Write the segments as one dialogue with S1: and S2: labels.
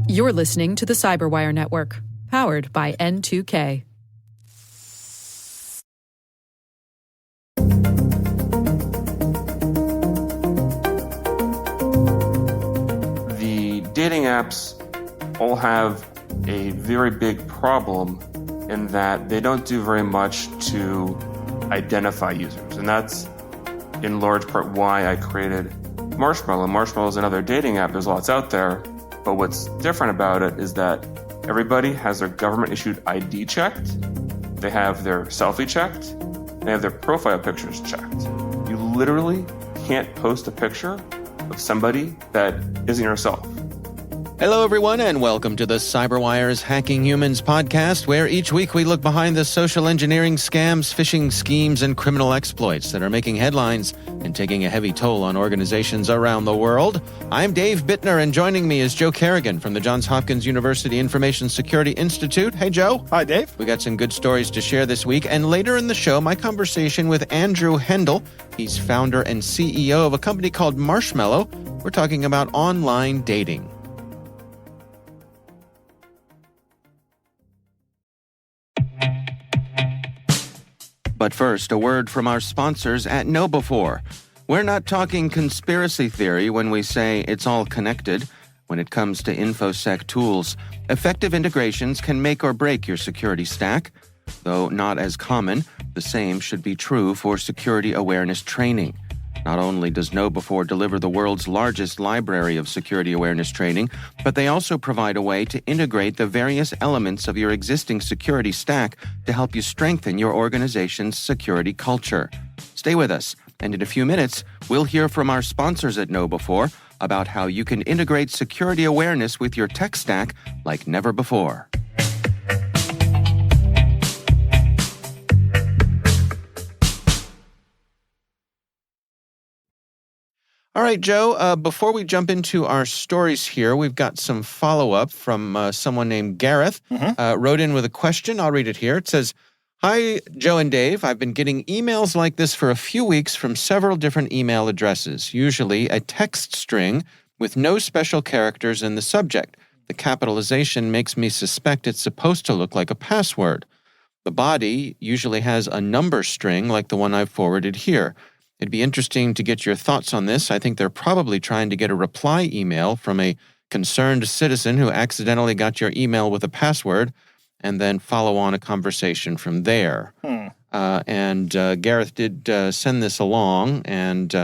S1: You're listening to the Cyberwire Network, powered by N2K.
S2: The dating apps all have a very big problem in that they don't do very much to identify users. And that's in large part why I created Marshmallow. Marshmallow is another dating app. There's lots out there. But what's different about it is that everybody has their government-issued ID checked, they have their selfie checked, and they have their profile pictures checked. You literally can't post a picture of somebody that isn't yourself.
S3: Hello, everyone, and welcome to the CyberWire's Hacking Humans podcast, where each week we look behind the social engineering scams, phishing schemes, and criminal exploits that are making headlines and taking a heavy toll on organizations around the world. I'm Dave Bittner, and joining me is Joe Kerrigan from the Johns Hopkins University Information Security Institute. Hey, Joe.
S4: Hi, Dave.
S3: We got some good stories to share this week, and later in the show, my conversation with Andrew Hendel. He's founder and CEO of a company called Marshmallow. We're talking about online dating. But first, a word from our sponsors at KnowBe4. We're not talking conspiracy theory when we say it's all connected. When it comes to InfoSec tools, effective integrations can make or break your security stack. Though not as common, the same should be true for security awareness training. Not only does KnowBe4 deliver the world's largest library of security awareness training, but they also provide a way to integrate the various elements of your existing security stack to help you strengthen your organization's security culture. Stay with us, and in a few minutes, we'll hear from our sponsors at KnowBe4 about how you can integrate security awareness with your tech stack like never before. All right, Joe, before we jump into our stories here, we've got some follow-up from someone named Gareth. Wrote in with a question. I'll read it here. It says, "Hi, Joe and Dave. I've been getting emails like this for a few weeks from several different email addresses, usually a text string with no special characters in the subject. The capitalization makes me suspect it's supposed to look like a password. The body usually has a number string like the one I've forwarded here. It'd be interesting to get your thoughts on this. I think they're probably trying to get a reply email from a concerned citizen who accidentally got your email with a password and then follow on a conversation from there." Gareth did send this along, and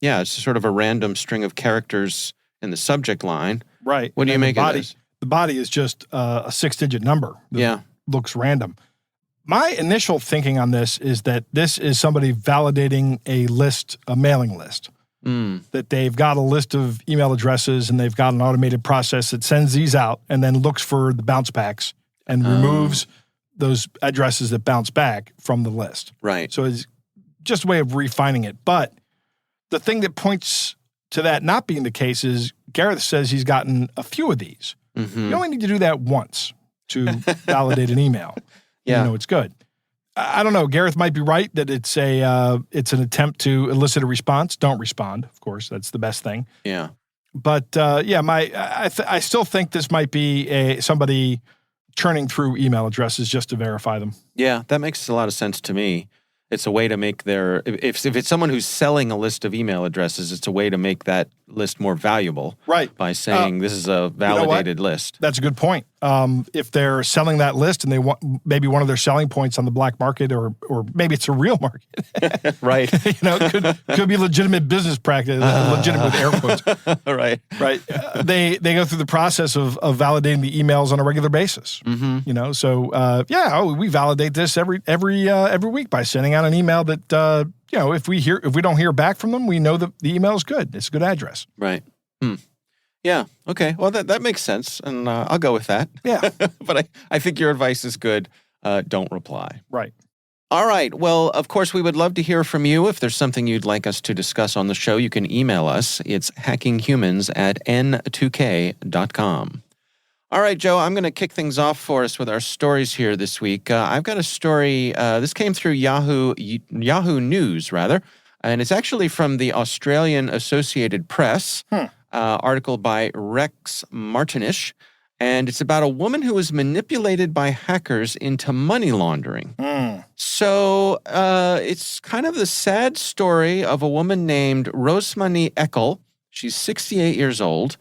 S3: it's sort of a random string of characters in the subject line.
S4: Right.
S3: What do you make of this?
S4: The body is just a six-digit number.
S3: Yeah.
S4: Looks random. My initial thinking on this is that this is somebody validating a list, a mailing list. That they've got a list of email addresses and they've got an automated process that sends these out and then looks for the bounce backs and removes those addresses that bounce back from the list.
S3: Right.
S4: So it's just a way of refining it. But the thing that points to that not being the case is Gareth says he's gotten a few of these. You only need to do that once to validate an email.
S3: Yeah.
S4: You know it's good. I don't know. Gareth might be right that it's an attempt to elicit a response. Don't respond, of course. That's the best thing.
S3: Yeah.
S4: But I still think this might be somebody churning through email addresses just to verify them.
S3: Yeah, that makes a lot of sense to me. It's a way to make if it's someone who's selling a list of email addresses, it's a way to make that list more valuable.
S4: Right.
S3: By saying this is a validated list.
S4: That's a good point. If they're selling that list and they want maybe one of their selling points on the black market or maybe it's a real market.
S3: Right.
S4: It could be legitimate business practice, legitimate with air quotes.
S3: Right.
S4: Right. They go through the process of validating the emails on a regular basis. So we validate this every week by sending out an email that if we don't hear back from them, we know that the email is good. It's a good address.
S3: Right. Yeah. Okay. Well, that makes sense, and I'll go with that.
S4: Yeah.
S3: But I think your advice is good. Don't reply.
S4: Right.
S3: All right. Well, of course, we would love to hear from you. If there's something you'd like us to discuss on the show, you can email us. It's hackinghumans@n2k.com. All right, Joe, I'm going to kick things off for us with our stories here this week. I've got a story. This came through Yahoo News, rather, and it's actually from the Australian Associated Press. article by Rex Martinish, and it's about a woman who was manipulated by hackers into money laundering. So it's kind of the sad story of a woman named Rosmani Eckel. She's 68 years old,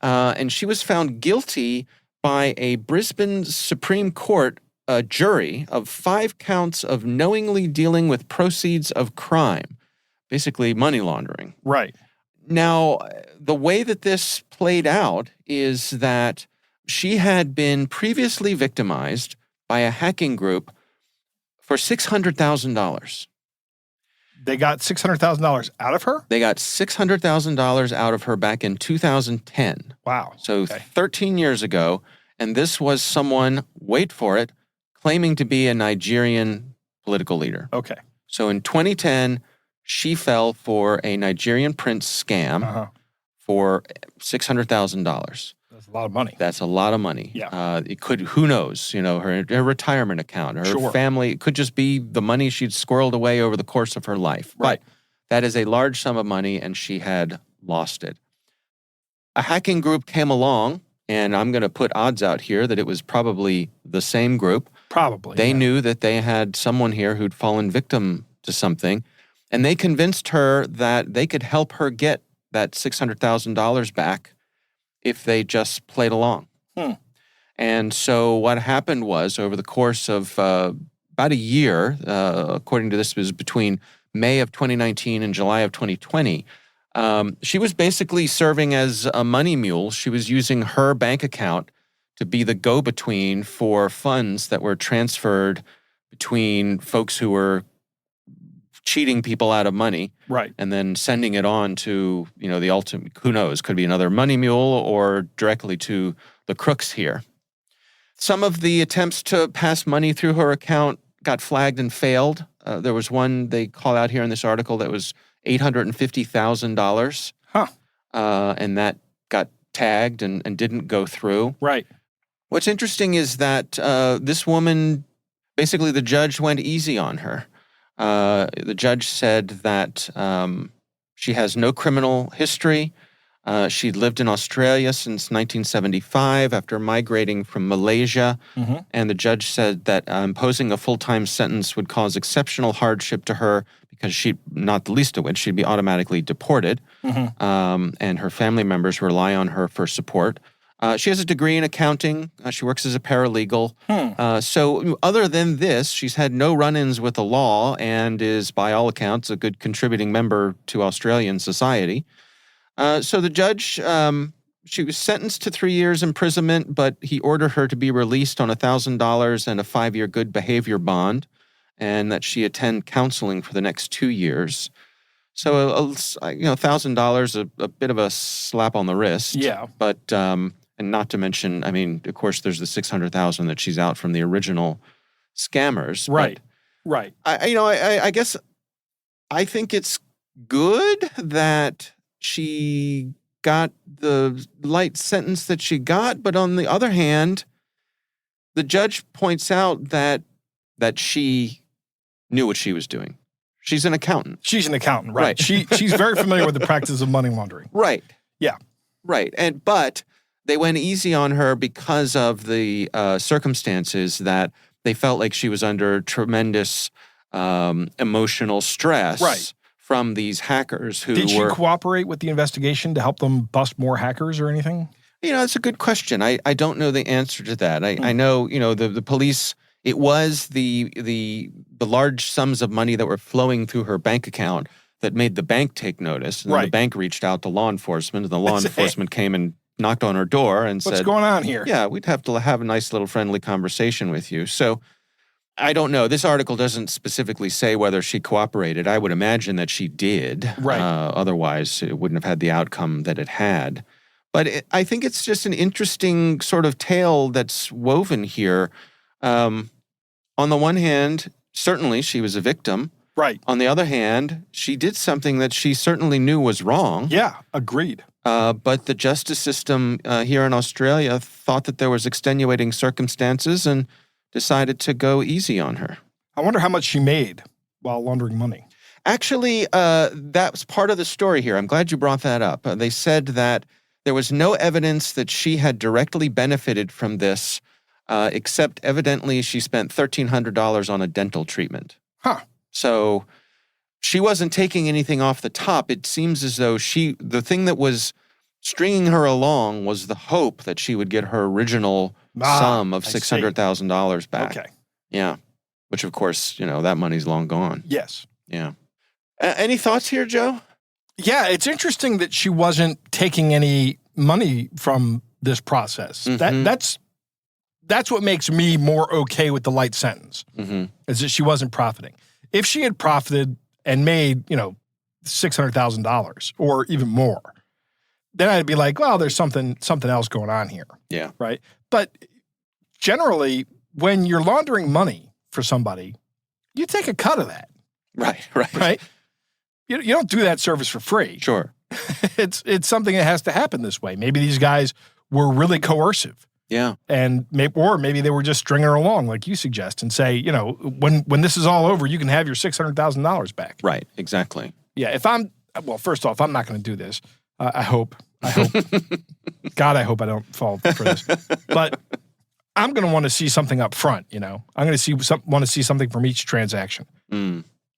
S3: and she was found guilty by a Brisbane Supreme Court jury of 5 counts of knowingly dealing with proceeds of crime, basically money laundering.
S4: Right.
S3: Now, the way that this played out is that she had been previously victimized by a hacking group for $600,000.
S4: They got $600,000 out of her?
S3: They got $600,000 out of her back in 2010.
S4: Wow.
S3: So 13 years ago. And this was someone, wait for it, claiming to be a Nigerian political leader.
S4: Okay.
S3: So in 2010, she fell for a Nigerian prince scam for $600,000.
S4: That's a lot of money.
S3: That's a lot of money.
S4: Yeah.
S3: It could, who knows, her retirement account, her family, it could just be the money she'd squirreled away over the course of her life.
S4: Right.
S3: But that is a large sum of money, and she had lost it. A hacking group came along, and I'm going to put odds out here that it was probably the same group.
S4: Probably.
S3: They knew that they had someone here who'd fallen victim to something, and they convinced her that they could help her get that $600,000 back if they just played along. And so what happened was, over the course of about a year, according to this, it was between May of 2019 and July of 2020, she was basically serving as a money mule. She was using her bank account to be the go-between for funds that were transferred between folks who were cheating people out of money,
S4: right,
S3: and then sending it on to, the ultimate, who knows, could be another money mule or directly to the crooks here. Some of the attempts to pass money through her account got flagged and failed. There was one they call out here in this article that was $850,000. And that got tagged and didn't go through.
S4: Right.
S3: What's interesting is that this woman, basically the judge went easy on her. The judge said that she has no criminal history. She'd lived in Australia since 1975 after migrating from Malaysia. And the judge said that imposing a full-time sentence would cause exceptional hardship to her because she, not the least of which, she'd be automatically deported. And her family members rely on her for support. She has a degree in accounting. She works as a paralegal. So other than this, she's had no run-ins with the law and is, by all accounts, a good contributing member to Australian society. So the judge, she was sentenced to 3 years imprisonment, but he ordered her to be released on $1,000 and a 5-year good behavior bond, and that she attend counseling for the next 2 years. So, $1,000, a bit of a slap on the wrist.
S4: Yeah.
S3: But, and not to mention, I mean, of course, there's the $600,000 that she's out from the original scammers.
S4: Right. Right.
S3: I guess I think it's good that she got the light sentence that she got, but on the other hand, the judge points out that she knew what she was doing. She's an accountant.
S4: She's an accountant, right? She's very familiar with the practice of money laundering.
S3: Right.
S4: Yeah.
S3: Right. But they went easy on her because of the circumstances that they felt like she was under tremendous emotional stress from these hackers who
S4: Did she cooperate with the investigation to help them bust more hackers or anything?
S3: That's a good question. I don't know the answer to that. I know, the police, it was the large sums of money that were flowing through her bank account that made the bank take notice. And then the bank reached out to law enforcement, and the law enforcement came and knocked on her door and said,
S4: "What's going on here?"
S3: Yeah, we'd have to have a nice little friendly conversation with you. So I don't know. This article doesn't specifically say whether she cooperated. I would imagine that she did.
S4: Right.
S3: Otherwise, it wouldn't have had the outcome that it had. But I think it's just an interesting sort of tale that's woven here. On the one hand, certainly she was a victim.
S4: Right.
S3: On the other hand, she did something that she certainly knew was wrong.
S4: Yeah, agreed.
S3: But the justice system here in Australia thought that there was extenuating circumstances and decided to go easy on her.
S4: I wonder how much she made while laundering money.
S3: Actually, that's part of the story here. I'm glad you brought that up. They said that there was no evidence that she had directly benefited from this, except evidently she spent $1,300 on a dental treatment.
S4: Huh.
S3: So she wasn't taking anything off the top. It seems as though the thing that was stringing her along was the hope that she would get her original sum of $600,000 back.
S4: Okay.
S3: Yeah. Which, of course, that money's long gone.
S4: Yes.
S3: Yeah. Any thoughts here, Joe?
S4: Yeah, it's interesting that she wasn't taking any money from this process.
S3: Mm-hmm.
S4: That's what makes me more okay with the light sentence, is that she wasn't profiting. If she had profited and made, $600,000 or even more, then I'd be like, well, there's something else going on here.
S3: Yeah.
S4: Right? But generally, when you're laundering money for somebody, you take a cut of that.
S3: Right.
S4: You don't do that service for free.
S3: Sure.
S4: It's something that has to happen this way. Maybe these guys were really coercive.
S3: Yeah.
S4: And maybe they were just stringing her along, like you suggest, and say, when this is all over, you can have your $600,000 back.
S3: Right. Exactly.
S4: Yeah. First off, I'm not going to do this. I hope. God, I hope I don't fall for this. But I'm going to want to see something up front. I'm going to want to see something from each transaction.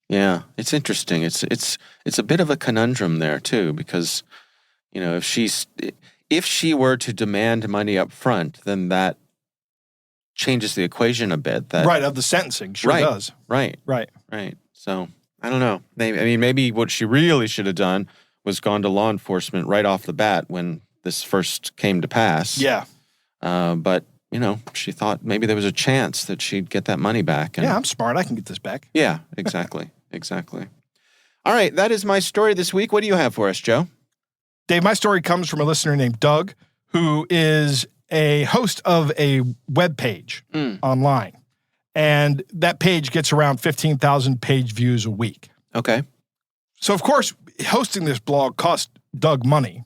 S3: Yeah, it's interesting. It's a bit of a conundrum there too, because if she were to demand money up front, then that changes the equation a bit. That
S4: of the sentencing sure does.
S3: Right. So I don't know. Maybe what she really should have done was gone to law enforcement right off the bat when this first came to pass.
S4: Yeah.
S3: But she thought maybe there was a chance that she'd get that money back.
S4: Yeah, I'm smart. I can get this back.
S3: Yeah, exactly. Exactly. All right, that is my story this week. What do you have for us, Joe?
S4: Dave, my story comes from a listener named Doug, who is a host of a web page online. And that page gets around 15,000 page views a week.
S3: Okay.
S4: So, of course, hosting this blog cost Doug money.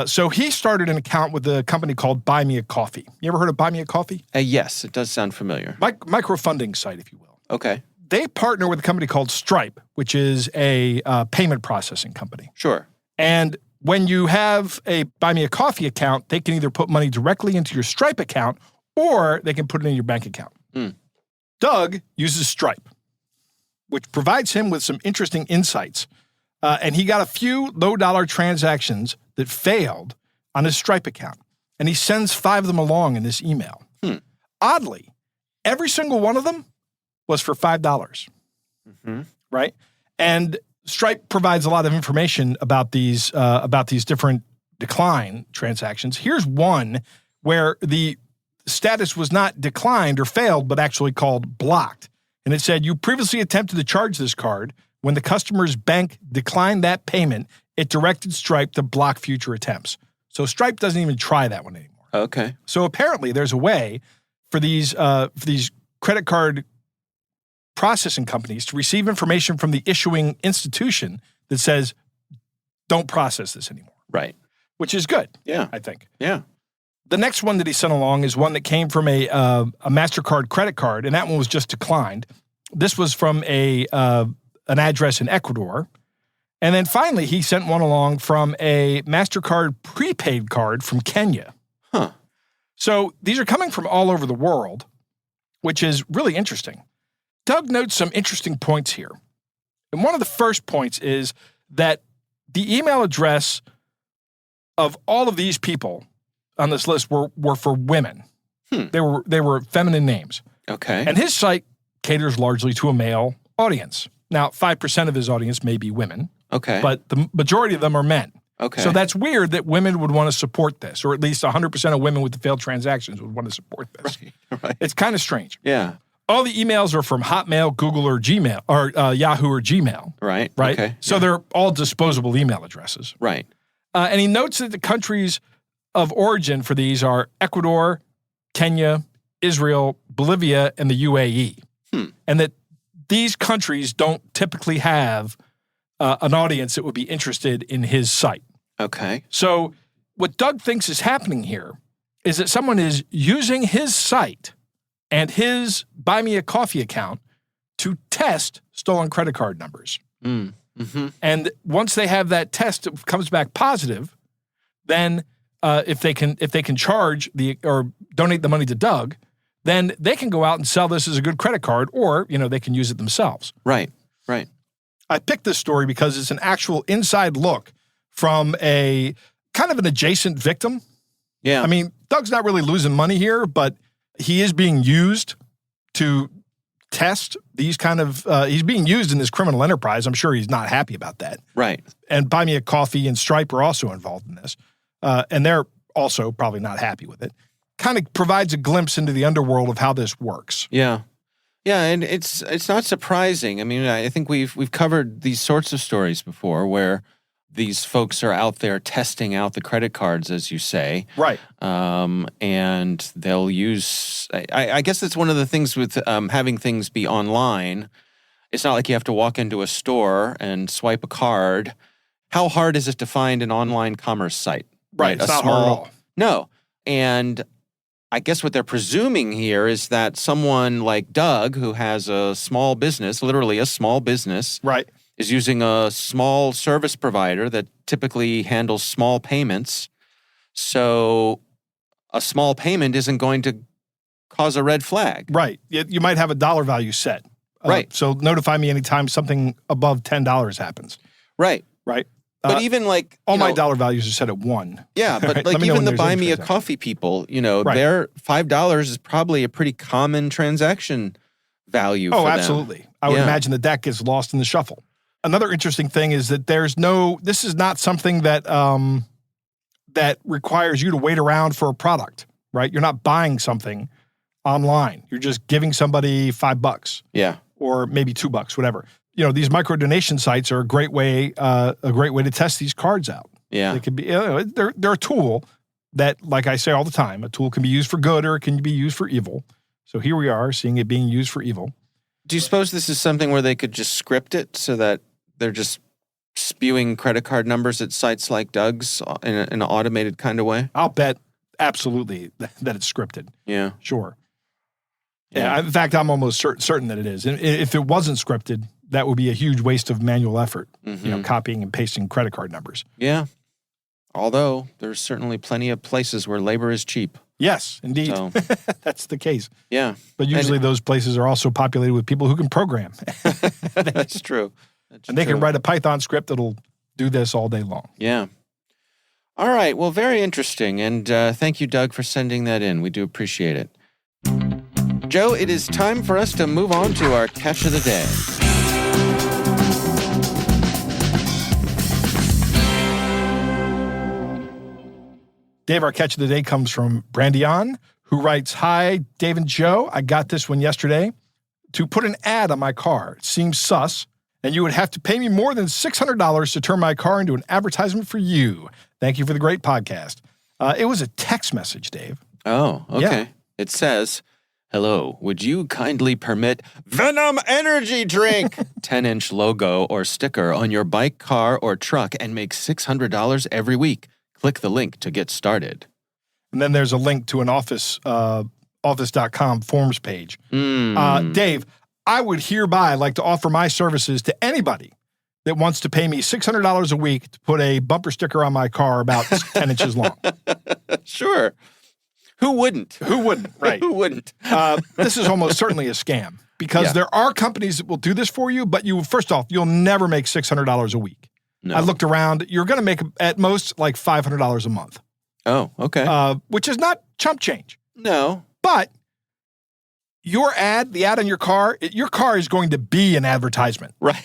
S4: So he started an account with a company called Buy Me a Coffee. You ever heard of Buy Me a Coffee?
S3: Yes, it does sound familiar.
S4: Microfunding site, if you will.
S3: Okay.
S4: They partner with a company called Stripe, which is a payment processing company.
S3: Sure.
S4: And when you have a Buy Me a Coffee account, they can either put money directly into your Stripe account or they can put it in your bank account. Doug uses Stripe, which provides him with some interesting insights. And he got a few low-dollar transactions that failed on his Stripe account. And he sends 5 of them along in this email. Oddly, every single one of them was for $5. Right? And Stripe provides a lot of information about these different decline transactions. Here's one where the status was not declined or failed, but actually called blocked. And it said, you previously attempted to charge this card. When the customer's bank declined that payment, it directed Stripe to block future attempts. So Stripe doesn't even try that one anymore.
S3: Okay.
S4: So apparently there's a way for these credit card processing companies to receive information from the issuing institution that says, don't process this anymore.
S3: Right.
S4: Which is good.
S3: Yeah.
S4: I think.
S3: Yeah.
S4: The next one that he sent along is one that came from a MasterCard credit card, and that one was just declined. This was from an address in Ecuador. And then finally, he sent one along from a MasterCard prepaid card from Kenya.
S3: Huh.
S4: So these are coming from all over the world, which is really interesting. Doug notes some interesting points here. And one of the first points is that the email address of all of these people on this list were for women. They were feminine names.
S3: Okay.
S4: And his site caters largely to a male audience. Now, 5% of his audience may be women.
S3: Okay.
S4: But the majority of them are men.
S3: Okay.
S4: So that's weird that women would want to support this, or at least 100% of women with the failed transactions would want to support this.
S3: Right.
S4: It's kind of strange.
S3: Yeah.
S4: All the emails are from Hotmail, Google, or Gmail, or Yahoo or Gmail.
S3: Right.
S4: Right?
S3: Okay.
S4: So they're all disposable email addresses.
S3: Right.
S4: And he notes that the countries of origin for these are Ecuador, Kenya, Israel, Bolivia, and the UAE. And that these countries don't typically have an audience that would be interested in his site.
S3: Okay.
S4: So what Doug thinks is happening here is that someone is using his site and his Buy Me a Coffee account to test stolen credit card numbers. And once they have that test that comes back positive, then if they can charge or donate the money to Doug, then they can go out and sell this as a good credit card, or they can use it themselves.
S3: Right.
S4: I picked this story because it's an actual inside look from a kind of an adjacent victim.
S3: Yeah.
S4: I mean, Doug's not really losing money here, but he is being used to test these kind of, he's being used in this criminal enterprise. I'm sure he's not happy about that.
S3: Right.
S4: And Buy Me a Coffee and Stripe are also involved in this. And they're also probably not happy with it. Kind of provides a glimpse into the underworld of how this works.
S3: Yeah. Yeah, and it's not surprising. I mean, I think we've covered these sorts of stories before where these folks are out there testing out the credit cards, as you say.
S4: Right.
S3: And they'll use, I guess that's one of the things with having things be online. It's not like you have to walk into a store and swipe a card. How hard is it to find an online commerce site?
S4: Right. It's not hard at all.
S3: No. And I guess what they're presuming here is that someone like Doug, who has a small business, literally a small business,
S4: right,
S3: is using a small service provider that typically handles small payments. So a small payment isn't going to cause a red flag.
S4: Right. You might have a dollar value set.
S3: Right.
S4: So notify me anytime something above $10 happens.
S3: Right.
S4: Right.
S3: But even like
S4: all my dollar values are set at 1.
S3: Yeah, but like even the Buy Me a Coffee people, their $5 is probably a pretty common transaction value for them.
S4: Absolutely. I would imagine that gets lost in the shuffle. Another interesting thing is that this is not something that that requires you to wait around for a product, right? You're not buying something online. You're just giving somebody $5.
S3: Yeah.
S4: Or maybe $2, whatever. These micro donation sites are a great way to test these cards out.
S3: Yeah.
S4: They could be, they're a tool that, like I say all the time, a tool can be used for good or it can be used for evil. So here we are seeing it being used for evil.
S3: Do you suppose this is something where they could just script it so that they're just spewing credit card numbers at sites like Doug's in an automated kind of way?
S4: I'll bet absolutely that it's scripted.
S3: Yeah.
S4: Sure. Yeah. In fact, I'm almost certain that it is. And if it wasn't scripted, that would be a huge waste of manual effort, copying and pasting credit card numbers.
S3: Yeah. Although there's certainly plenty of places where labor is cheap.
S4: Yes, indeed.
S3: So,
S4: that's the case.
S3: Yeah.
S4: But usually those places are also populated with people who can program.
S3: That's true.
S4: They can write a Python script that'll do this all day long.
S3: Yeah. All right. Well, very interesting. And thank you, Doug, for sending that in. We do appreciate it. Joe, it is time for us to move on to our catch of the day.
S4: Dave, our catch of the day comes from Brandion, who writes, "Hi, Dave and Joe. I got this one yesterday. To put an ad on my car, it seems sus, and you would have to pay me more than $600 to turn my car into an advertisement for you. Thank you for the great podcast." It was a text message, Dave.
S3: Oh, okay.
S4: Yeah.
S3: It says, "Hello, would you kindly permit Venom Energy Drink 10-inch logo or sticker on your bike, car, or truck and make $600 every week? Click the link to get started."
S4: And then there's a link to an office.com forms page. Dave, I would hereby like to offer my services to anybody that wants to pay me $600 a week to put a bumper sticker on my car about 10 inches long.
S3: Sure. Who wouldn't?
S4: Who wouldn't? Right.
S3: Who wouldn't?
S4: This is almost certainly a scam because there are companies that will do this for you, but first off, you'll never make $600 a week.
S3: No.
S4: I looked around. You're going to make at most like $500 a month.
S3: Oh, okay.
S4: Which is not chump change.
S3: No.
S4: But the ad on your car is going to be an advertisement.
S3: Right.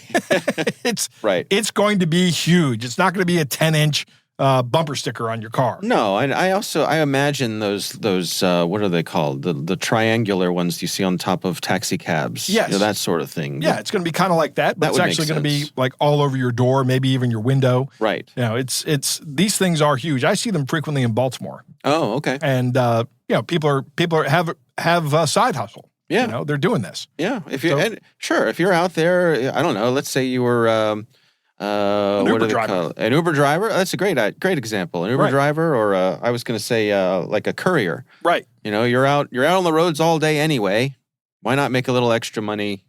S4: It's going to be huge. It's not going to be a 10-inch bumper sticker on your car.
S3: No, and I imagine those what are they called? The triangular ones you see on top of taxi cabs.
S4: Yes.
S3: That sort of thing.
S4: Yeah, it's going to be kind of like that, but it's actually going to be like all over your door, maybe even your window.
S3: Right.
S4: It's these things are huge. I see them frequently in Baltimore.
S3: Oh, okay.
S4: And people have a side hustle.
S3: Yeah.
S4: They're doing this.
S3: Yeah. If you're out there, I don't know, let's say you were
S4: an Uber driver.
S3: An Uber driver. That's a great example. An Uber driver, or I was going to say like a courier.
S4: Right.
S3: You're out on the roads all day anyway. Why not make a little extra money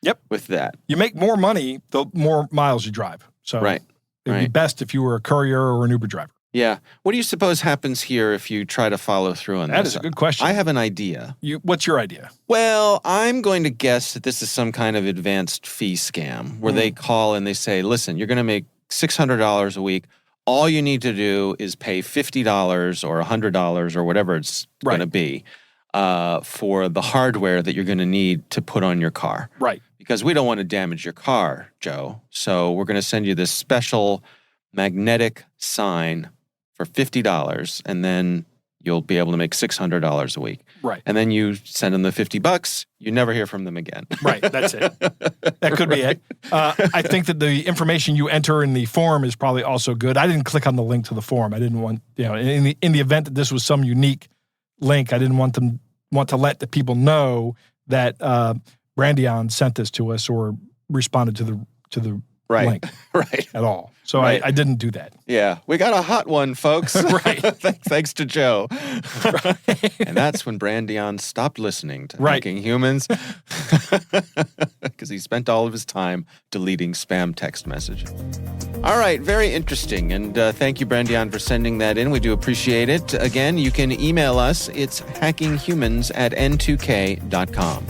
S4: Yep.
S3: with that.
S4: You make more money the more miles you drive. So
S3: Right.
S4: it'd be best if you were a courier or an Uber driver.
S3: Yeah. What do you suppose happens here if you try to follow through on this?
S4: That is a good question.
S3: I have an idea.
S4: What's your idea?
S3: Well, I'm going to guess that this is some kind of advanced fee scam where they call and they say, listen, you're going to make $600 a week. All you need to do is pay $50 or $100 or whatever it's going to be for the hardware that you're going to need to put on your car.
S4: Right.
S3: Because we don't want to damage your car, Joe. So we're going to send you this special magnetic sign for $50, and then you'll be able to make $600 a week.
S4: Right.
S3: And then you send them the $50, you never hear from them again.
S4: Right, that's it. That could be it. I think that the information you enter in the form is probably also good. I didn't click on the link to the form. I didn't want, in the event that this was some unique link, I didn't want to let the people know that Brandion sent this to us or responded to the link at all. So I didn't do that.
S3: Yeah, we got a hot one, folks.
S4: Right.
S3: Thanks to Joe. And that's when Brandion stopped listening to Hacking Humans because he spent all of his time deleting spam text messages. All right, very interesting. And thank you, Brandion, for sending that in. We do appreciate it. Again, you can email us. It's hackinghumans@n2k.com.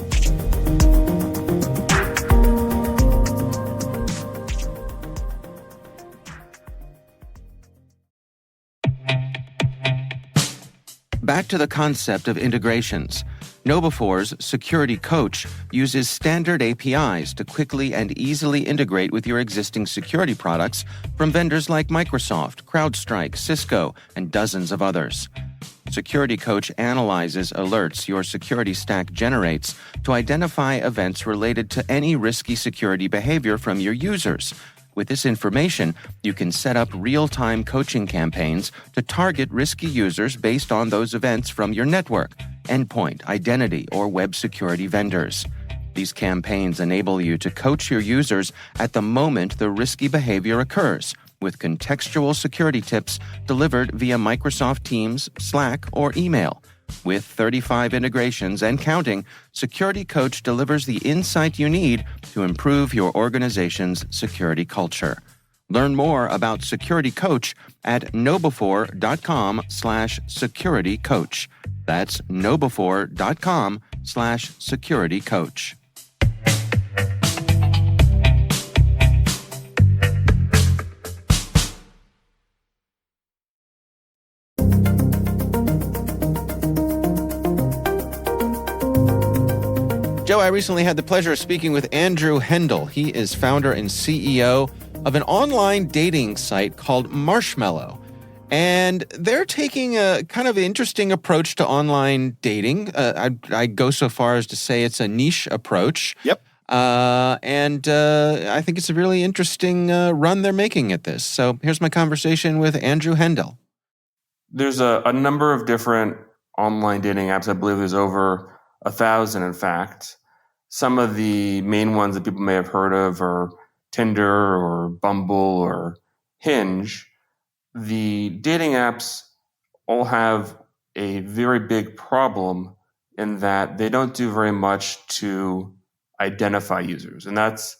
S3: Back to the concept of integrations. KnowBe4's Security Coach uses standard APIs to quickly and easily integrate with your existing security products from vendors like Microsoft, CrowdStrike, Cisco, and dozens of others. Security Coach analyzes alerts your security stack generates to identify events related to any risky security behavior from your users. With this information, you can set up real-time coaching campaigns to target risky users based on those events from your network, endpoint, identity, or web security vendors. These campaigns enable you to coach your users at the moment the risky behavior occurs, with contextual security tips delivered via Microsoft Teams, Slack, or email. With 35 integrations and counting, Security Coach delivers the insight you need to improve your organization's security culture. Learn more about Security Coach at knowbe4.com/securitycoach. That's knowbe4.com/securitycoach. Joe, I recently had the pleasure of speaking with Andrew Hendel. He is founder and CEO of an online dating site called Marshmallow. And they're taking a kind of interesting approach to online dating. I go so far as to say it's a niche approach.
S4: Yep.
S3: And I think it's a really interesting run they're making at this. So here's my conversation with Andrew Hendel.
S2: There's a number of different online dating apps. I believe there's over 1,000, in fact. Some of the main ones that people may have heard of are Tinder or Bumble or Hinge. The dating apps all have a very big problem in that they don't do very much to identify users. And that's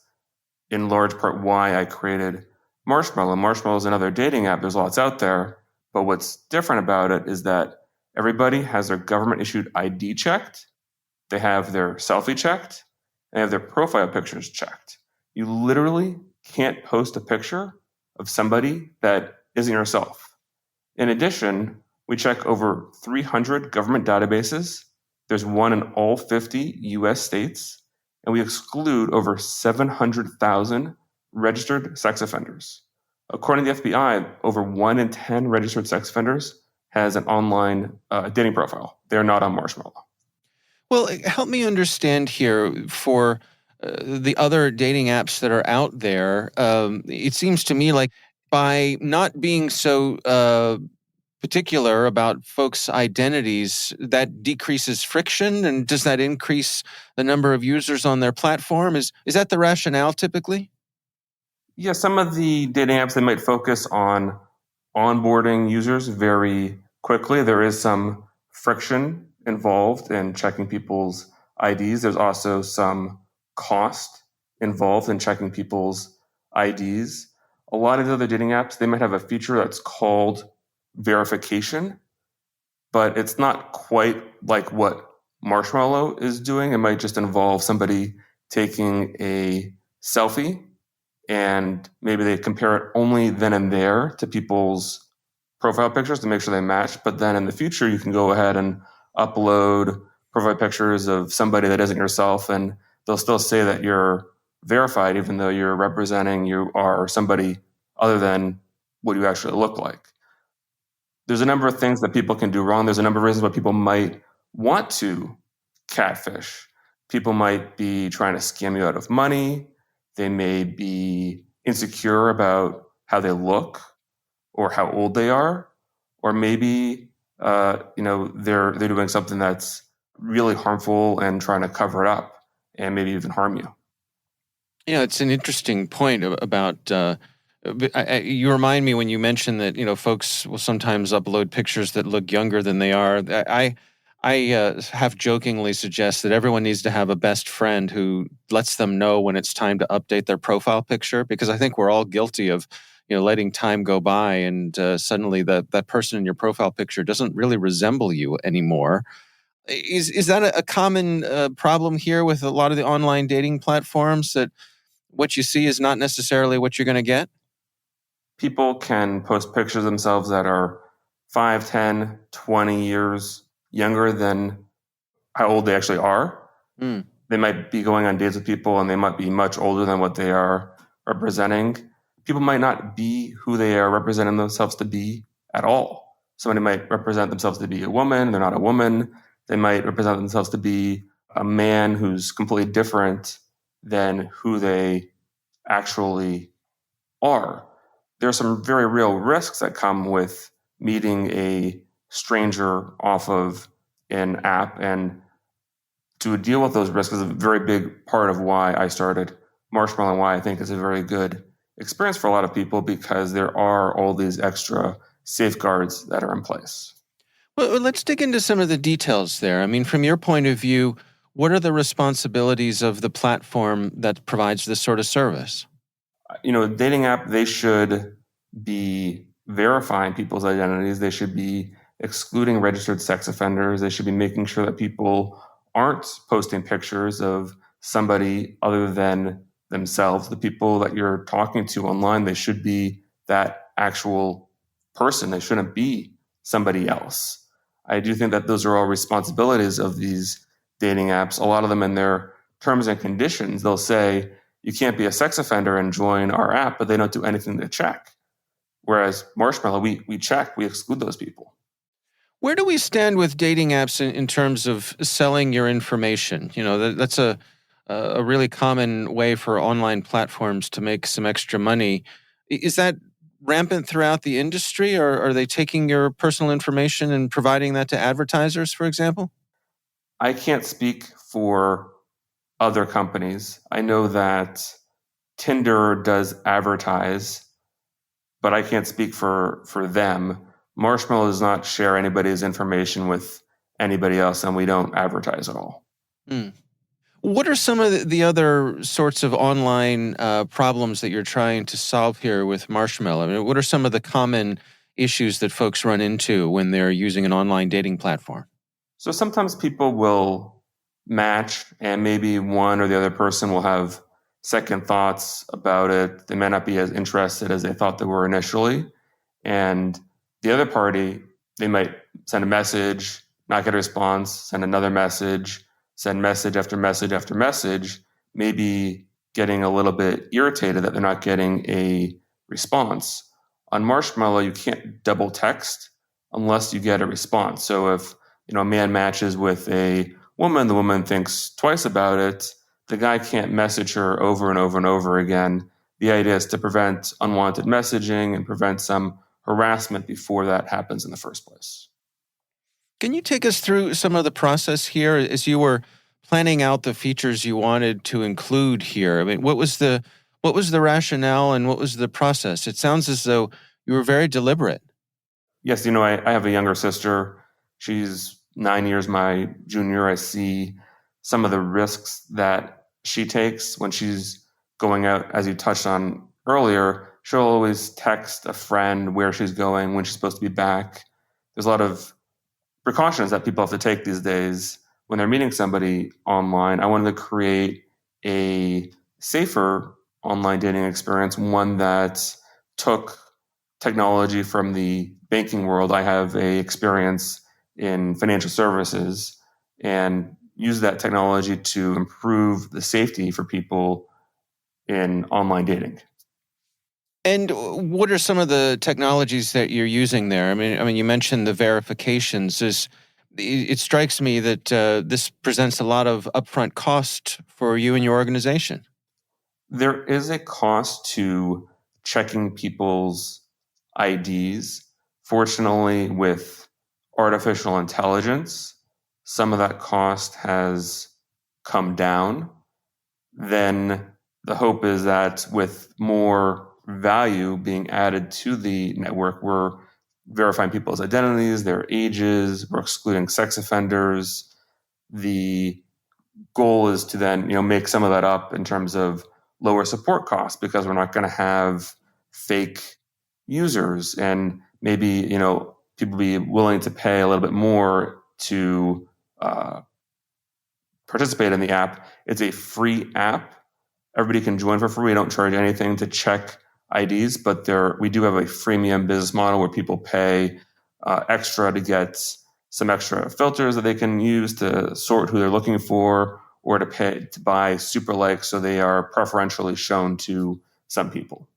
S2: in large part why I created Marshmallow. Marshmallow is another dating app. There's lots out there. But what's different about it is that everybody has their government-issued ID checked. They have their selfie checked, and they have their profile pictures checked. You literally can't post a picture of somebody that isn't yourself. In addition, we check over 300 government databases. There's one in all 50 US states, and we exclude over 700,000 registered sex offenders. According to the FBI, over 1 in 10 registered sex offenders has an online dating profile. They're not on Marshmallow.
S3: Well, help me understand here for the other dating apps that are out there. It seems to me like by not being so particular about folks' identities, that decreases friction, and does that increase the number of users on their platform? Is that the rationale typically?
S2: Yeah, some of the dating apps, they might focus on onboarding users very quickly. There is some friction involved in checking people's IDs. There's also some cost involved in checking people's IDs. A lot of the other dating apps, they might have a feature that's called verification, but it's not quite like what Marshmallow is doing. It might just involve somebody taking a selfie and maybe they compare it only then and there to people's profile pictures to make sure they match. But then in the future, you can go ahead and upload profile pictures of somebody that isn't yourself, and they'll still say that you're verified, even though you're representing you are somebody other than what you actually look like. There's a number of things that people can do wrong. There's a number of reasons why people might want to catfish. People might be trying to scam you out of money. They may be insecure about how they look or how old they are, or maybe they're doing something that's really harmful and trying to cover it up and maybe even harm you.
S3: Yeah, it's an interesting point about. You remind me when you mentioned that folks will sometimes upload pictures that look younger than they are. I half jokingly suggest that everyone needs to have a best friend who lets them know when it's time to update their profile picture, because I think we're all guilty of letting time go by and suddenly that person in your profile picture doesn't really resemble you anymore. Is that a common problem here with a lot of the online dating platforms, that what you see is not necessarily what you're going to get?
S2: People can post pictures of themselves that are 5, 10, 20 years younger than how old they actually are.
S3: Mm.
S2: They might be going on dates with people and they might be much older than what they are representing. People might not be who they are representing themselves to be at all. Somebody might represent themselves to be a woman, they're not a woman. They might represent themselves to be a man who's completely different than who they actually are. There are some very real risks that come with meeting a stranger off of an app, and to deal with those risks is a very big part of why I started Marshmallow and why I think it's a very good experience for a lot of people, because there are all these extra safeguards that are in place.
S3: Well, let's dig into some of the details there. I mean, from your point of view, what are the responsibilities of the platform that provides this sort of service?
S2: A dating app, they should be verifying people's identities. They should be excluding registered sex offenders. They should be making sure that people aren't posting pictures of somebody other than themselves. The people that you're talking to online, they should be that actual person. They shouldn't be somebody else. I do think that those are all responsibilities of these dating apps. A lot of them in their terms and conditions, they'll say, you can't be a sex offender and join our app, but they don't do anything to check. Whereas Marshmallow, we check, we exclude those people.
S3: Where do we stand with dating apps in terms of selling your information? That's a really common way for online platforms to make some extra money. Is that rampant throughout the industry, or are they taking your personal information and providing that to advertisers, for example?
S2: I can't speak for other companies. I know that Tinder does advertise, but I can't speak for them. Marshmallow does not share anybody's information with anybody else, and we don't advertise at all.
S3: Mm. What are some of the other sorts of online problems that you're trying to solve here with Marshmallow? I mean, what are some of the common issues that folks run into when they're using an online dating platform?
S2: So sometimes people will match, and maybe one or the other person will have second thoughts about it. They may not be as interested as they thought they were initially. And the other party, they might send a message, not get a response, send another message, send message after message after message, maybe getting a little bit irritated that they're not getting a response. On Marshmallow, you can't double text unless you get a response. So if a man matches with a woman, the woman thinks twice about it, the guy can't message her over and over and over again. The idea is to prevent unwanted messaging and prevent some harassment before that happens in the first place.
S3: Can you take us through some of the process here as you were planning out the features you wanted to include here? I mean, what was the rationale and what was the process? It sounds as though you were very deliberate.
S2: Yes, I have a younger sister. She's 9 years my junior. I see some of the risks that she takes when she's going out, as you touched on earlier, she'll always text a friend where she's going, when she's supposed to be back. There's a lot of precautions that people have to take these days when they're meeting somebody online. I wanted to create a safer online dating experience, one that took technology from the banking world. I have a experience in financial services and use that technology to improve the safety for people in online dating.
S3: And what are some of the technologies that you're using there? I mean, you mentioned the verifications. It strikes me that this presents a lot of upfront cost for you and your organization.
S2: There is a cost to checking people's IDs. Fortunately, with artificial intelligence, some of that cost has come down. Then the hope is that with more value being added to the network, we're verifying people's identities, their ages, we're excluding sex offenders. The goal is to then make some of that up in terms of lower support costs, because we're not going to have fake users, and maybe people be willing to pay a little bit more to participate in the app. It's a free app. Everybody can join for free. We don't charge anything to check IDs, but we do have a freemium business model where people pay extra to get some extra filters that they can use to sort who they're looking for, or to pay to buy super likes, so they are preferentially shown to some people.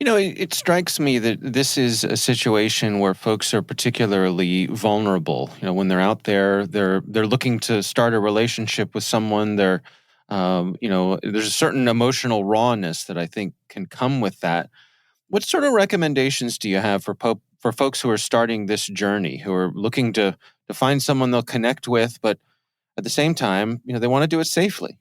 S3: It strikes me that this is a situation where folks are particularly vulnerable. When they're out there, they're looking to start a relationship with someone. There's a certain emotional rawness that I think can come with that. What sort of recommendations do you have for folks who are starting this journey, who are looking to find someone they'll connect with, but at the same time, they want to do it safely?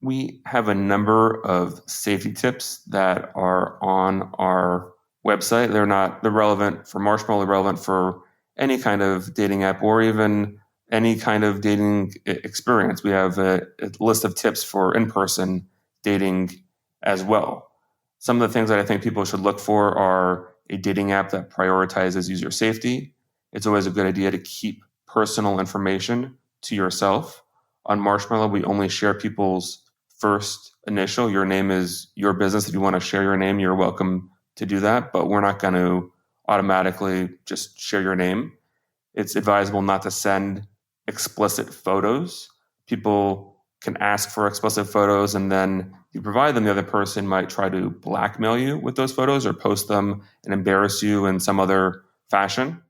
S2: We have a number of safety tips that are on our website. They're relevant for Marshmallow, they're relevant for any kind of dating app or even any kind of dating experience. We have a list of tips for in-person dating as well. Some of the things that I think people should look for are a dating app that prioritizes user safety. It's always a good idea to keep personal information to yourself. On Marshmallow, we only share people's first initial. Your name is your business. If you want to share your name, you're welcome to do that, but we're not going to automatically just share your name. It's advisable not to send explicit photos. People can ask for explicit photos, and then you provide them, the other person might try to blackmail you with those photos or post them and embarrass you in some other fashion.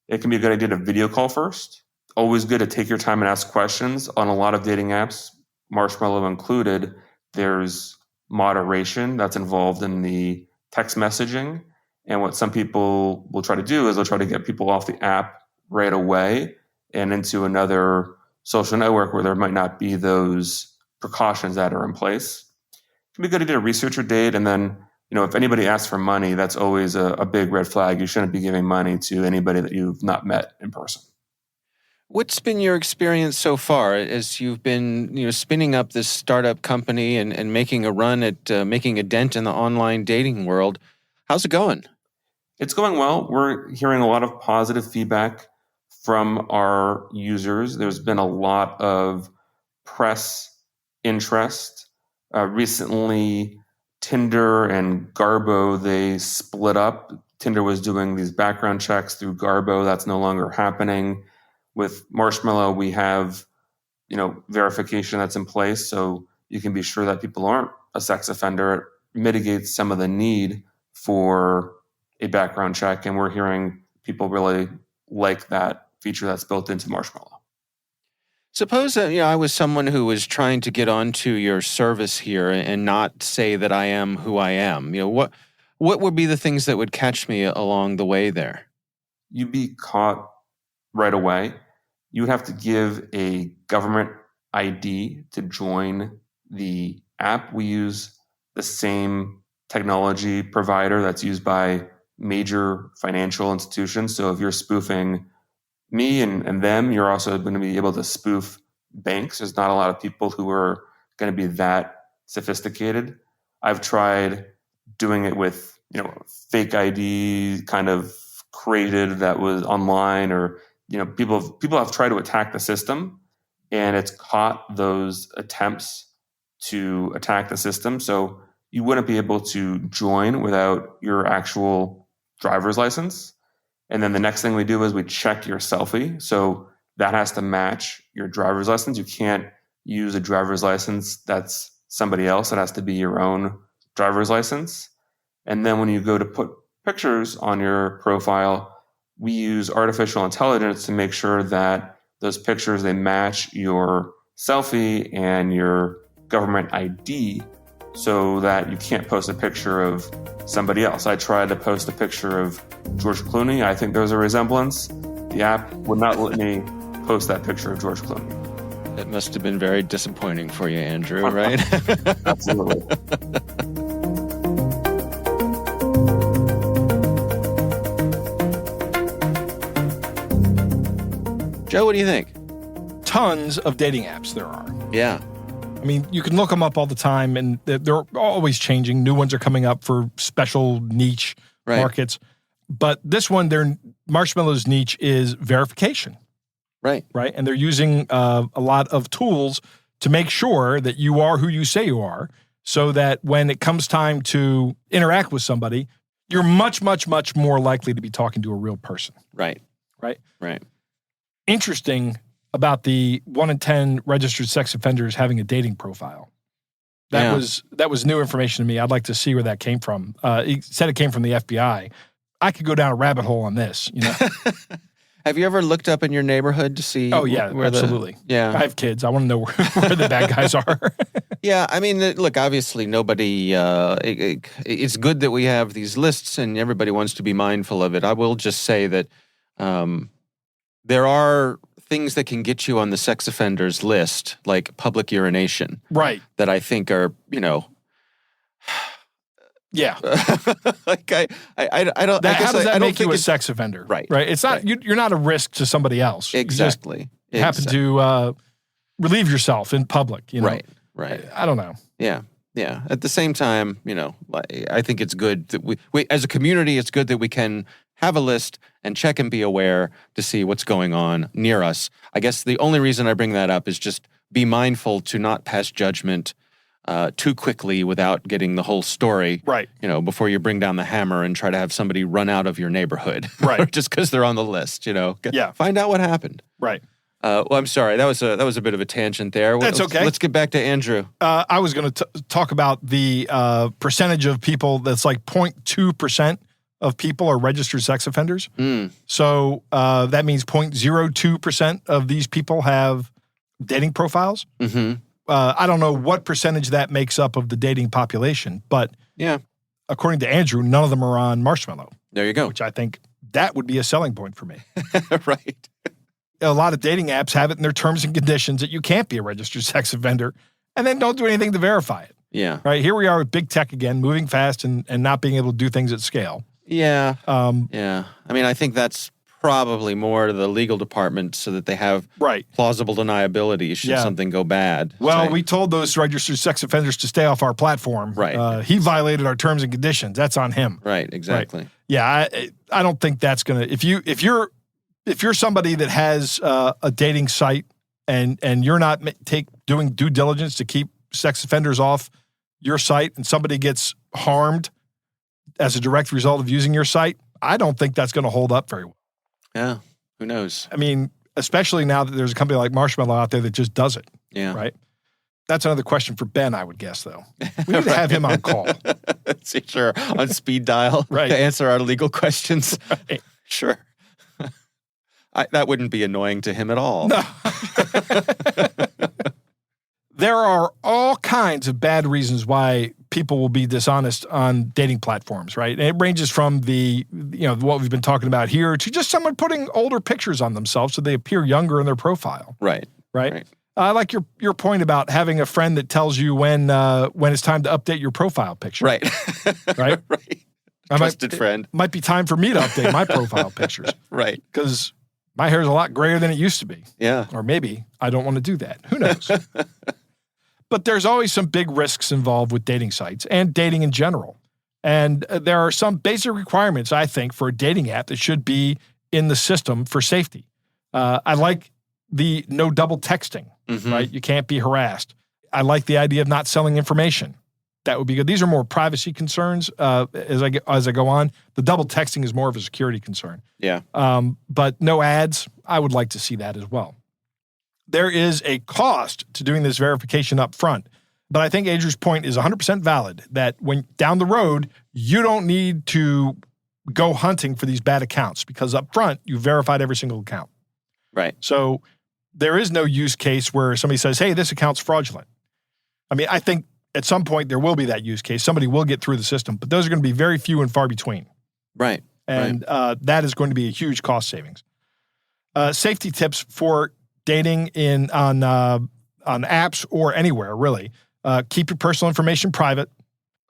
S2: It can be a good idea to video call first. Always good to take your time and ask questions. On a lot of dating apps, Marshmallow included, there's moderation that's involved in the text messaging. And what some people will try to do is they'll try to get people off the app right away and into another social network where there might not be those precautions that are in place. It can be good to do a research or date. And then, if anybody asks for money, that's always a big red flag. You shouldn't be giving money to anybody that you've not met in person.
S3: What's been your experience so far as you've been, spinning up this startup company and making a run at making a dent in the online dating world? How's it going?
S2: It's going well. We're hearing a lot of positive feedback from our users. There's been a lot of press interest. Recently, Tinder and Garbo, they split up. Tinder was doing these background checks through Garbo. That's no longer happening. With Marshmallow, we have, verification that's in place, so you can be sure that people aren't a sex offender. It mitigates some of the need for a background check, and we're hearing people really like that feature that's built into Marshmallow.
S3: Suppose I was someone who was trying to get onto your service here and not say that I am who I am. What would be the things that would catch me along the way there?
S2: You'd be caught right away. You would have to give a government ID to join the app. We use the same technology provider that's used by major financial institutions. So if you're spoofing me and them, you're also going to be able to spoof banks. There's not a lot of people who are going to be that sophisticated. I've tried doing it with, fake ID kind of created that was online, or, people have tried to attack the system, and it's caught those attempts to attack the system. So you wouldn't be able to join without your actual driver's license. And then the next thing we do is we check your selfie. So that has to match your driver's license. You can't use a driver's license that's somebody else. It has to be your own driver's license. And then when you go to put pictures on your profile, we use artificial intelligence to make sure that those pictures, they match your selfie and your government ID, so that you can't post a picture of somebody else. I tried to post a picture of George Clooney. I think there's a resemblance. The app would not let me post that picture of George Clooney.
S3: That must have been very disappointing for you, Andrew, right?
S2: Absolutely.
S3: Joe, what do you think?
S4: Tons of dating apps there are.
S3: Yeah.
S4: I mean, you can look them up all the time, and they're always changing. New ones are coming up for special niche markets. But this one, Marshmallow's niche is verification.
S3: Right.
S4: Right. And they're using a lot of tools to make sure that you are who you say you are, so that when it comes time to interact with somebody, you're much, much, much more likely to be talking to a real person.
S3: Right.
S4: Right.
S3: Right.
S4: Interesting about the 1 in 10 registered sex offenders having a dating profile. That was new information to me. I'd like to see where that came from. He said it came from the FBI. I could go down a rabbit hole on this.
S3: Have you ever looked up in your neighborhood to see?
S4: Oh, yeah, absolutely. I have kids. I want to know where the bad guys are.
S3: Yeah, I mean, look, obviously nobody, it's good that we have these lists and everybody wants to be mindful of it. I will just say that there are things that can get you on the sex offenders list, like public urination.
S4: Right.
S3: That I think are,
S4: Yeah.
S3: like I don't.
S4: How does that make you a sex offender?
S3: Right.
S4: Right. It's not.
S3: Right.
S4: You're not a risk to somebody else.
S3: Exactly.
S4: You happen to relieve yourself in public.
S3: Right. Right.
S4: I don't know.
S3: Yeah. Yeah. At the same time, I think it's good that we as a community, it's good that we can have a list and check and be aware to see what's going on near us. I guess the only reason I bring that up is just be mindful to not pass judgment too quickly without getting the whole story.
S4: Right.
S3: Before you bring down the hammer and try to have somebody run out of your neighborhood.
S4: Right.
S3: Just because they're on the list,
S4: Yeah.
S3: Find out what happened.
S4: Right.
S3: Well, I'm sorry. That was a bit of a tangent there.
S4: That's okay.
S3: Let's get back to Andrew.
S4: I was going to talk about the percentage of people that's like 0.2% of people are registered sex offenders. So that means 0.02% of these people have dating profiles.
S3: Mm-hmm.
S4: I don't know what percentage that makes up of the dating population, but according to Andrew, none of them are on Marshmallow.
S3: There you go.
S4: Which I think that would be a selling point for me.
S3: Right.
S4: A lot of dating apps have it in their terms and conditions that you can't be a registered sex offender, and then don't do anything to verify it.
S3: Yeah.
S4: Right. Here we are with big tech again, moving fast and not being able to do things at scale.
S3: Yeah. Yeah. I mean, I think that's probably more to the legal department so that they have plausible deniability should something go bad.
S4: Well, we told those registered sex offenders to stay off our platform.
S3: Right.
S4: He violated our terms and conditions. That's on him.
S3: Right. Exactly.
S4: Right. Yeah. I don't think that's going to, if you're somebody that has a dating site and you're not doing due diligence to keep sex offenders off your site and somebody gets harmed as a direct result of using your site, I don't think that's going to hold up very well.
S3: Yeah. Who knows?
S4: I mean, especially now that there's a company like Marshmallow out there that just does it.
S3: Yeah.
S4: Right? That's another question for Ben, I would guess, though. We need to have him on call.
S3: Sure. On speed dial to answer our legal questions.
S4: Right.
S3: Sure. That wouldn't be annoying to him at all.
S4: No. There are all kinds of bad reasons why people will be dishonest on dating platforms, right? And it ranges from what we've been talking about here to just someone putting older pictures on themselves so they appear younger in their profile.
S3: Right.
S4: I like your point about having a friend that tells you when it's time to update your profile picture.
S3: Right.
S4: Right?
S3: Right. Trusted friend.
S4: It might be time for me to update my profile pictures.
S3: Right.
S4: Because my hair is a lot grayer than it used to be.
S3: Yeah.
S4: Or maybe I don't want to do that. Who knows? But there's always some big risks involved with dating sites and dating in general. And there are some basic requirements, I think, for a dating app that should be in the system for safety. I like the no double texting, right? You can't be harassed. I like the idea of not selling information. That would be good. These are more privacy concerns as I go on. The double texting is more of a security concern.
S3: Yeah.
S4: But no ads, I would like to see that as well. There is a cost to doing this verification up front. But I think Andrew's point is 100% valid, that when down the road, you don't need to go hunting for these bad accounts because up front, you verified every single account.
S3: Right.
S4: So there is no use case where somebody says, hey, this account's fraudulent. I mean, I think at some point there will be that use case. Somebody will get through the system, but those are going to be very few and far between.
S3: Right.
S4: And that is going to be a huge cost savings. Safety tips for dating on apps or anywhere, really. Keep your personal information private.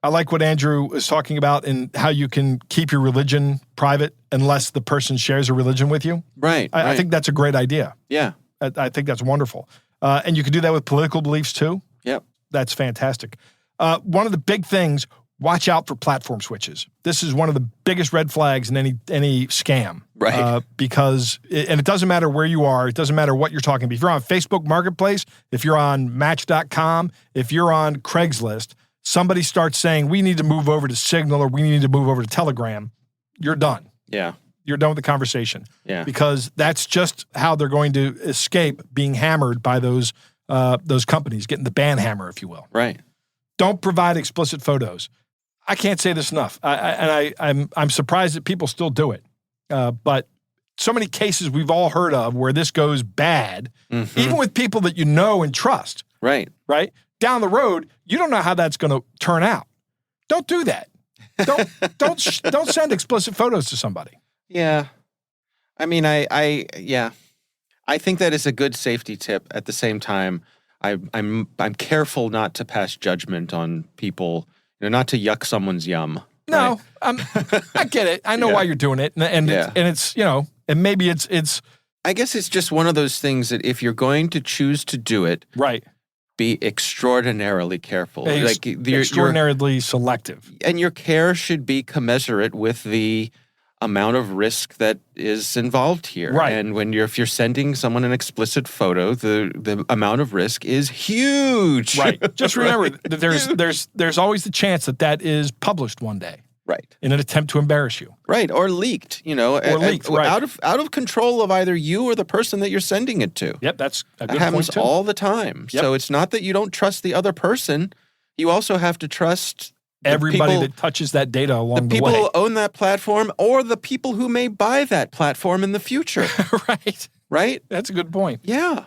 S4: I like what Andrew is talking about in how you can keep your religion private unless the person shares a religion with you.
S3: Right.
S4: I think that's a great idea.
S3: Yeah.
S4: I think that's wonderful. And you can do that with political beliefs too.
S3: Yep.
S4: That's fantastic. One of the big things, watch out for platform switches. This is one of the biggest red flags in any scam.
S3: Right.
S4: Because it doesn't matter where you are. It doesn't matter what you're talking about. If you're on Facebook Marketplace, if you're on Match.com, if you're on Craigslist, somebody starts saying, we need to move over to Signal or we need to move over to Telegram, you're done.
S3: Yeah.
S4: You're done with the conversation.
S3: Yeah.
S4: Because that's just how they're going to escape being hammered by those companies, getting the ban hammer, if you will.
S3: Right.
S4: Don't provide explicit photos. I can't say this enough. I'm surprised that people still do it. But so many cases we've all heard of where this goes bad, even with people that you know and trust.
S3: Right.
S4: Right? Down the road, you don't know how that's going to turn out. Don't do that. Don't send explicit photos to somebody.
S3: Yeah. I mean, I think that is a good safety tip. At the same time, I'm careful not to pass judgment on people, not to yuck someone's yum.
S4: No,
S3: right?
S4: I get it. I know why you're doing it, and it's and maybe it's.
S3: I guess it's just one of those things that if you're going to choose to do it,
S4: right,
S3: be extraordinarily careful,
S4: extraordinarily selective,
S3: and your care should be commensurate with the amount of risk that is involved here.
S4: Right.
S3: And if you're sending someone an explicit photo, the amount of risk is huge.
S4: Right. Just remember that there's always the chance that is published one day.
S3: Right.
S4: In an attempt to embarrass you.
S3: Right. Or leaked,
S4: Or leaked, right.
S3: out of control of either you or the person that you're sending it to.
S4: Yep, that's a good
S3: It happens
S4: point too.
S3: all the time.
S4: Yep.
S3: So it's not that you don't trust the other person. You also have to trust
S4: everybody that touches that data along the way.
S3: The people who own that platform or the people who may buy that platform in the future.
S4: Right.
S3: Right?
S4: That's a good point.
S3: Yeah.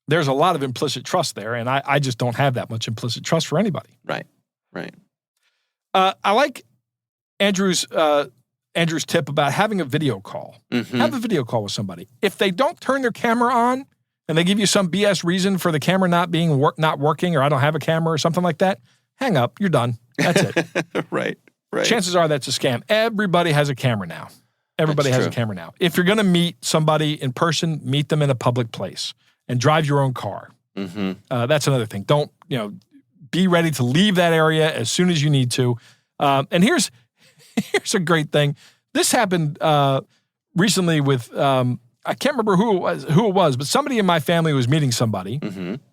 S4: There's a lot of implicit trust there, and I just don't have that much implicit trust for anybody.
S3: Right. Right.
S4: I like Andrew's tip about having a video call. Have a video call with somebody. If they don't turn their camera on and they give you some BS reason for the camera not working, or I don't have a camera or something like that, hang up. You're done. That's it.
S3: Right.
S4: Chances are that's a scam. Everybody has a camera now. Everybody has a camera now. If you're going to meet somebody in person, meet them in a public place and drive your own car. That's another thing. Don't, be ready to leave that area as soon as you need to. And here's a great thing. This happened recently with, I can't remember who it was, but somebody in my family was meeting somebody.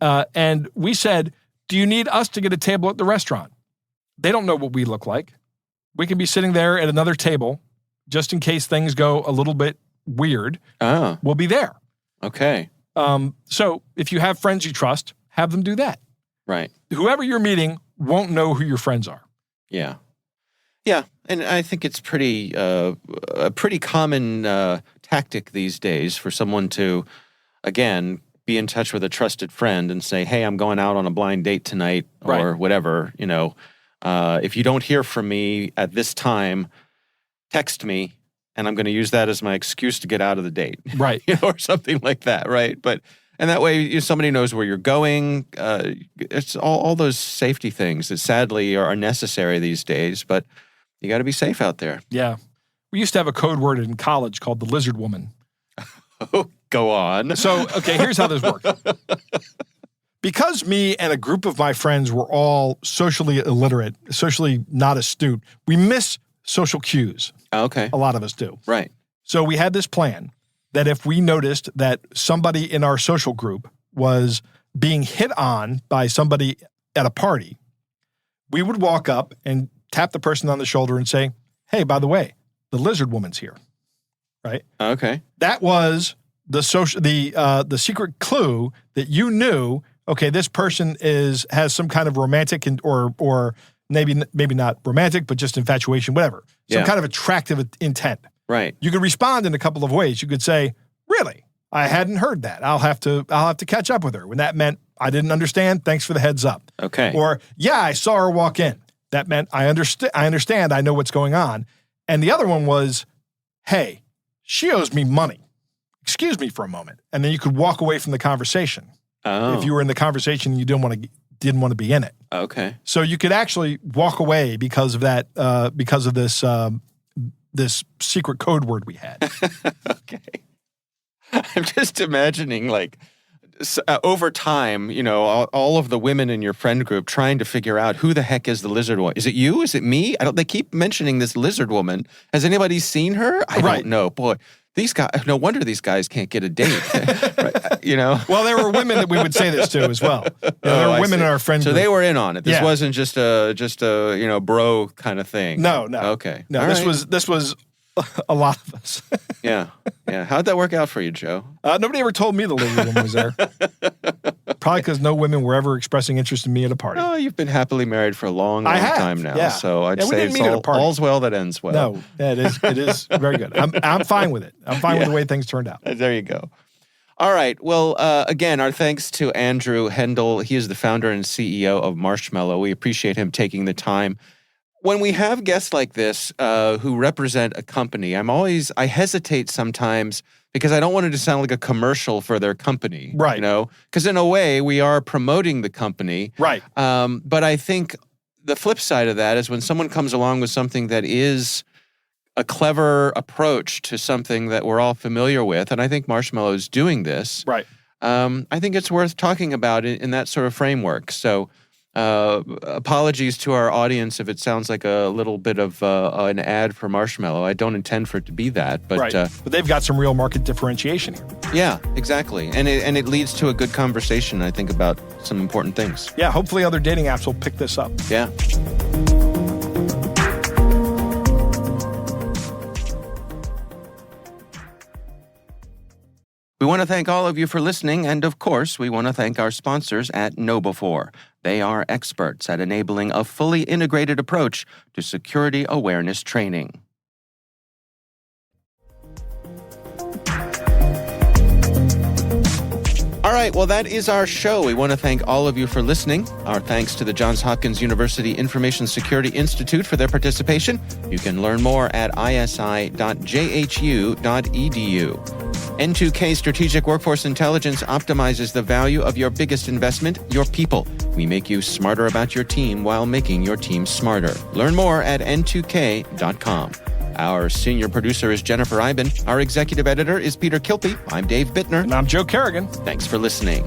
S4: And we said, do you need us to get a table at the restaurant? They don't know what we look like. We can be sitting there at another table just in case things go a little bit weird. We'll be there.
S3: Okay.
S4: So if you have friends you trust, have them do that.
S3: Right.
S4: Whoever you're meeting won't know who your friends are.
S3: Yeah. Yeah. And I think it's a pretty common tactic these days for someone to, again, be in touch with a trusted friend and say, hey, I'm going out on a blind date tonight or whatever, if you don't hear from me at this time, text me and I'm going to use that as my excuse to get out of the date.
S4: Right.
S3: Or something like that. Right. And that way somebody knows where you're going. It's all those safety things that sadly are necessary these days, but you got to be safe out there.
S4: Yeah. We used to have a code word in college called the lizard woman.
S3: Oh, go on.
S4: So, okay, here's how this worked. because me and a group of my friends were all socially illiterate, socially not astute, we miss social cues.
S3: Okay.
S4: A lot of us do.
S3: Right.
S4: So we had this plan that if we noticed that somebody in our social group was being hit on by somebody at a party, we would walk up and tap the person on the shoulder and say, hey, by the way, the lizard woman's here. Right?
S3: Okay.
S4: That was the secret clue that you knew, okay, this person has some kind of romantic or maybe not romantic, but just infatuation, whatever. Some kind of attractive intent.
S3: Right.
S4: You could respond in a couple of ways. You could say, really? I hadn't heard that. I'll have to catch up with her. When that meant I didn't understand, thanks for the heads up.
S3: Okay.
S4: Or, yeah, I saw her walk in. That meant I understand, I know what's going on. And the other one was, hey, she owes me money. Excuse me for a moment. And then you could walk away from the conversation.
S3: Oh.
S4: If you were in the conversation and you didn't want to be in it.
S3: Okay.
S4: So you could actually walk away because of that, because of this secret code word we had.
S3: Okay. I'm just imagining, like, over time, all of the women in your friend group trying to figure out who the heck is the lizard woman. Is it you? Is it me? They keep mentioning this lizard woman. Has anybody seen her? I don't know. Boy, these guys, no wonder these guys can't get a date. Right,
S4: Well, there were women that we would say this to as well. There were women in our friend group.
S3: So they were in on it. This
S4: Yeah.
S3: wasn't just a bro kind of thing.
S4: No.
S3: Okay.
S4: No,
S3: All
S4: this
S3: right.
S4: was a lot of us.
S3: Yeah. How'd that work out for you, Joe?
S4: Nobody ever told me the lizard woman was there. Probably because no women were ever expressing interest in me at a party.
S3: Oh, you've been happily married for a long
S4: I have,
S3: time now.
S4: yeah.
S3: So I'd
S4: Yeah, we
S3: say
S4: didn't meet at a party.
S3: all's well that ends well.
S4: No, it is very good. I'm fine with it. I'm fine with the way things turned out.
S3: There you go. All right. Well, again, our thanks to Andrew Hendel. He is the founder and CEO of Marshmallow. We appreciate him taking the time. When we have guests like this who represent a company, I hesitate sometimes because I don't want it to sound like a commercial for their company.
S4: Right.
S3: Because in a way, we are promoting the company.
S4: Right.
S3: But I think the flip side of that is when someone comes along with something that is a clever approach to something that we're all familiar with, and I think Marshmallow is doing this.
S4: Right.
S3: I think it's worth talking about it in that sort of framework. So apologies to our audience if it sounds like a little bit of an ad for Marshmallow. I don't intend for it to be that. But,
S4: right. But they've got some real market differentiation here.
S3: Yeah, exactly. And it leads to a good conversation, I think, about some important things.
S4: Yeah, hopefully other dating apps will pick this up.
S3: Yeah. We want to thank all of you for listening, and of course, we want to thank our sponsors at KnowBe4. They are experts at enabling a fully integrated approach to security awareness training. All right, well, that is our show. We want to thank all of you for listening. Our thanks to the Johns Hopkins University Information Security Institute for their participation. You can learn more at isi.jhu.edu. N2K Strategic Workforce Intelligence optimizes the value of your biggest investment, your people. We make you smarter about your team while making your team smarter. Learn more at n2k.com. Our senior producer is Jennifer Eiben. Our executive editor is Peter Kilpie. I'm Dave Bittner.
S4: And I'm Joe Kerrigan.
S3: Thanks for listening.